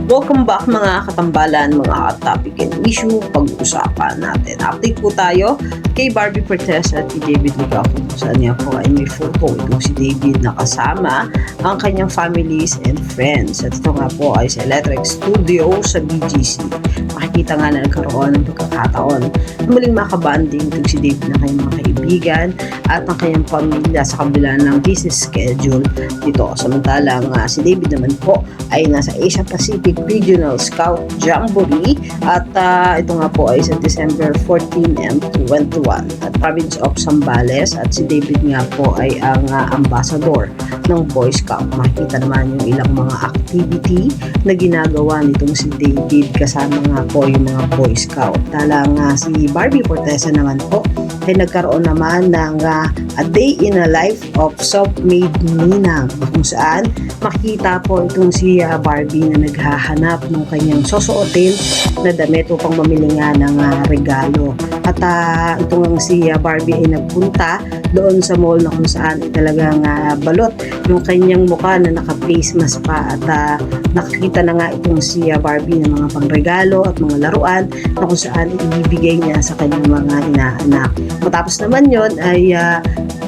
Welcome back mga katambalan, mga hot topic and issue pag-uusapan natin. Update po tayo kay Barbie Fortesa at kay David Ligaco. Saan niya po ay may photo itong si David na kasama ang kanyang families and friends. At ito nga po ay sa Electric Studio sa BGC. Makikita nga na nagkaroon ng pagkakataon na muling makabanding itong si David ng kanyang mga kaibigan at ang kanyang pamilya sa kabila ng business schedule dito. Samantalang si David naman po ay nasa Asia Pacific Regional Scout Jamboree at ito nga po ay sa December 14 and 21 at province of Zambales at si David nga po ay ang ambassador ng Boy Scout. Makikita naman yung ilang mga activity na ginagawa nitong si David kasama nga po yung mga Boy Scout. Talang si Barbie Fortesa naman po ay nagkaroon naman ng a day in a life of self-made ninang kung saan makita po itong si Barbie na naghahanap ng kanyang susuotin na damit upang mamili nga ng regalo. At itong si Barbie ay nagpunta doon sa mall na kung saan ay talagang balot yung kanyang mukha na naka-face mask pa at nakikita na nga itong si Barbie ng mga pangregalo at mga laruan na kung saan ibibigay niya sa kanyang mga inaanak. Matapos naman yon ay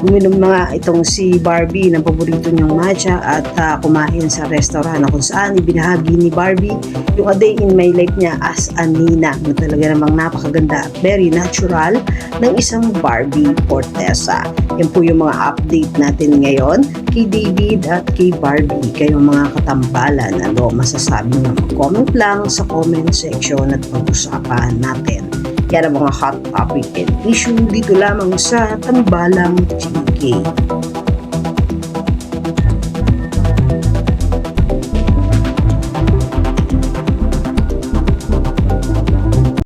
uminom na itong si Barbie ng paborito niyang matcha at kumain sa restaurant na kung saan ibinahagi ni Barbie yung a day in my life niya as a nina na talaga namang napakaganda at very natural ng isang Barbie Fortesa. Yan po yung mga update natin ngayon kay David at kay Barbie. Kayong mga katambalan, ano masasabi nyo? Comment lang sa comment section at pag-usapan natin. Yan ang mga hot topic and issue dito lamang sa Tambalang GK.